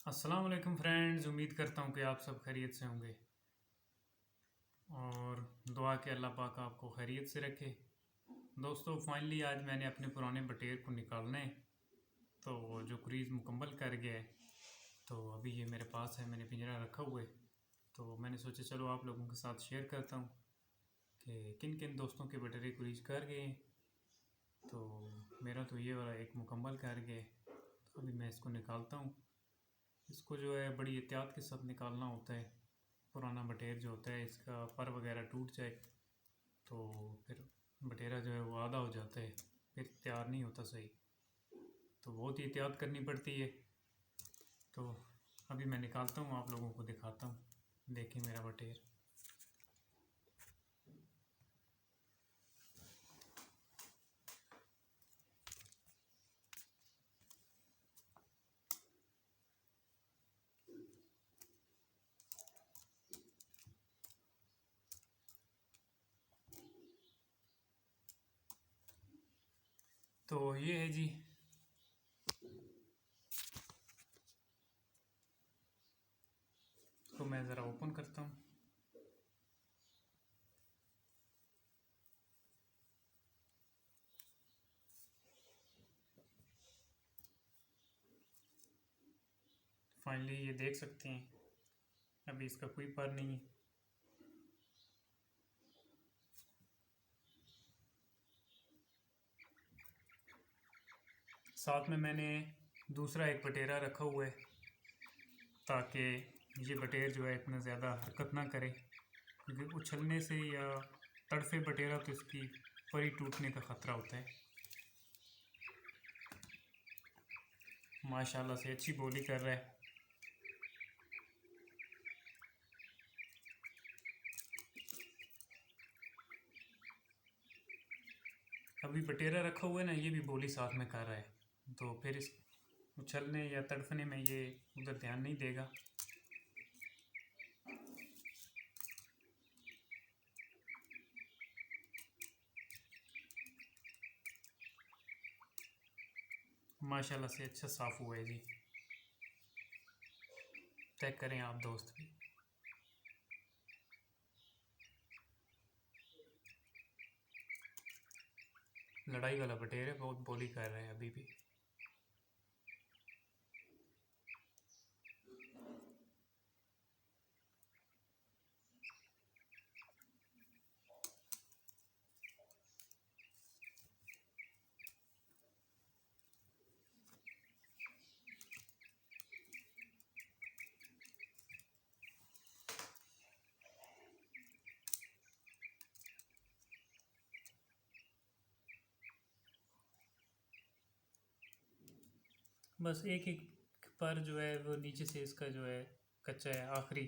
अस्सलाम वालेकुम फ्रेंड्स। उम्मीद करता हूँ कि आप सब खैरियत से होंगे और दुआ के अल्लाह पाक आपको खैरियत से रखे। दोस्तों, फाइनली आज मैंने अपने पुराने बटेर को निकालना है, तो जो क्रीज़ मुकम्मल कर गया है, तो अभी ये मेरे पास है, मैंने पिंजरा रखा हुआ है। तो मैंने सोचा चलो आप लोगों के साथ शेयर करता हूँ कि किन किन दोस्तों के बटेरे क्रीज़ कर गए हैं। तो मेरा तो ये वाला एक मुकम्मल कर गया है, तो अभी मैं इसको निकालता हूँ। इसको जो है बड़ी एहतियात के साथ निकालना होता है। पुराना बटेर जो होता है, इसका पर वगैरह टूट जाए तो फिर बटेरा जो है वो आधा हो जाता है, फिर तैयार नहीं होता सही, तो बहुत ही एहतियात करनी पड़ती है। तो अभी मैं निकालता हूँ, आप लोगों को दिखाता हूँ। देखें मेरा बटेर। तो ये है जी, तो मैं ज़रा ओपन करता हूँ। फाइनली ये देख सकते हैं, अभी इसका कोई पर नहीं है। साथ में मैंने दूसरा एक बटेरा रखा हुआ है ताकि ये बटेर जो है इतना ज़्यादा हरकत ना करे, क्योंकि उछलने से या तड़फे बटेरा तो इसकी परी टूटने का ख़तरा होता है। माशाल्लाह से अच्छी बोली कर रहा है। अभी बटेरा रखा हुआ है ना, ये भी बोली साथ में कर रहा है, तो फिर इस उछलने या तड़फने में ये उधर ध्यान नहीं देगा। माशाल्लाह से अच्छा साफ़ हुआ है जी। चेक करें आप दोस्त भी। लड़ाई वाला बटेर है, बहुत बोली कर रहे हैं अभी भी। बस एक एक पर जो है वो नीचे से इसका जो है कच्चा है आखिरी,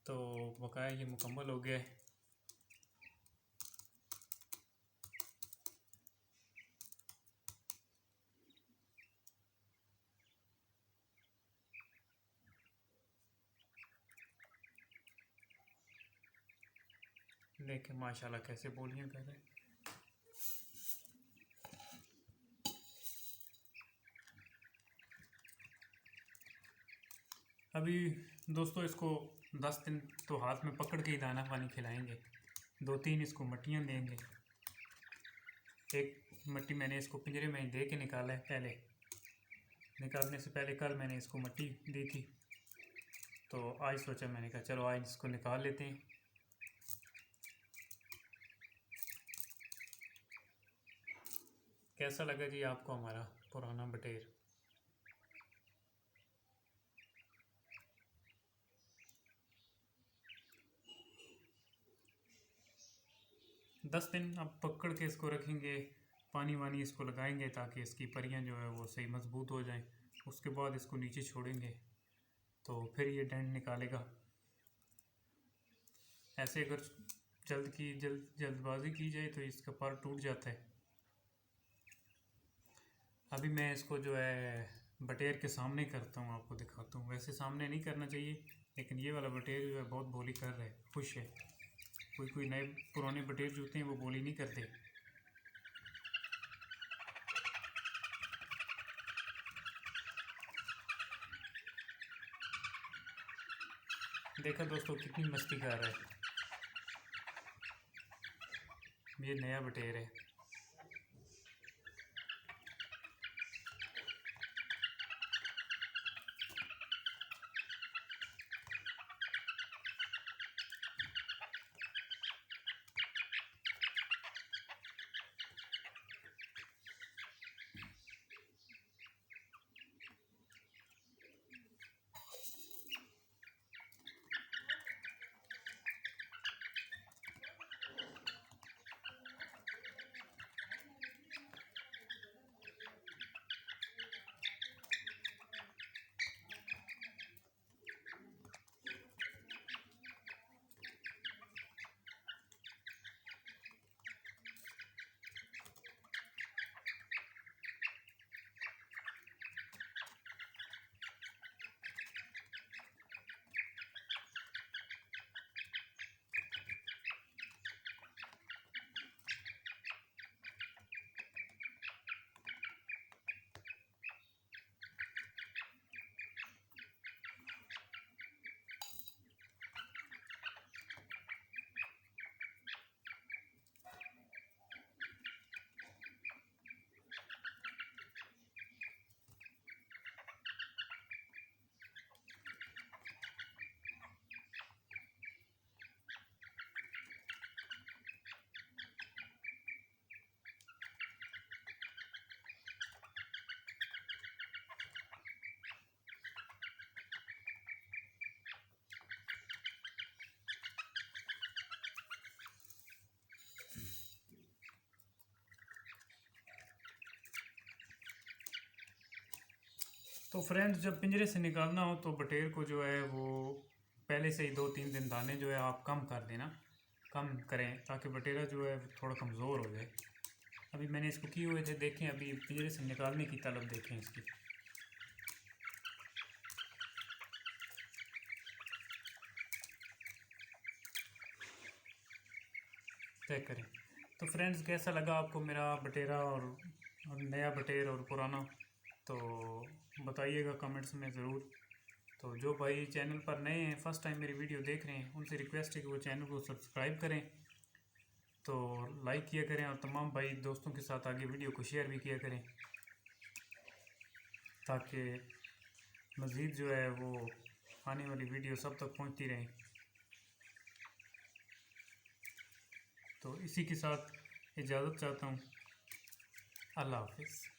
तो बकाया ये मुकम्मल हो गया है। देखें माशाल्लाह कैसे बोलियां कर रहे हैं। अभी दोस्तों इसको 10 दिन तो हाथ में पकड़ के ही दाना पानी खिलाएंगे, 2-3 इसको मट्टियाँ देंगे। एक मट्टी मैंने इसको पिंजरे में ही दे के निकाला है, पहले निकालने से पहले कल मैंने इसको मट्टी दी थी, तो आज सोचा, मैंने कहा चलो आज इसको निकाल लेते हैं। कैसा लगा जी आपको हमारा पुराना बटेर? 10 दिन अब पकड़ के इसको रखेंगे, पानी वानी इसको लगाएंगे ताकि इसकी परियां जो है वो सही मजबूत हो जाएं। उसके बाद इसको नीचे छोड़ेंगे तो फिर ये डेंट निकालेगा। ऐसे अगर जल्दबाजी की जाए तो इसका पर टूट जाता है। अभी मैं इसको जो है बटेर के सामने करता हूँ, आपको दिखाता हूँ। वैसे सामने नहीं करना चाहिए, लेकिन ये वाला बटेर जो है बहुत बोली कर रहा है, खुश है। कोई कोई नए पुराने बटेर जो होते हैं वो बोली नहीं करते। देखा दोस्तों कितनी मस्ती कर रहा है। ये नया बटेर है। तो फ्रेंड्स, जब पिंजरे से निकालना हो तो बटेर को जो है वो पहले से ही 2-3 दिन दाने जो है आप कम कर देना, कम करें ताकि बटेरा जो है थोड़ा कमज़ोर हो जाए। अभी मैंने इसको किए हुए थे, देखें अभी पिंजरे से निकालने की तलब देखें इसकी। चेक करें। तो फ्रेंड्स, कैसा लगा आपको मेरा बटेरा और नया बटेर और पुराना, तो बताइएगा कमेंट्स में ज़रूर। तो जो भाई चैनल पर नए हैं, फर्स्ट टाइम मेरी वीडियो देख रहे हैं, उनसे रिक्वेस्ट है कि वो चैनल को सब्सक्राइब करें, तो लाइक किया करें और तमाम भाई दोस्तों के साथ आगे वीडियो को शेयर भी किया करें ताकि मज़ीद जो है वो आने वाली वीडियो सब तक पहुंचती रहे। तो इसी के साथ इजाज़त चाहता हूँ। अल्लाह हाफ़िज़।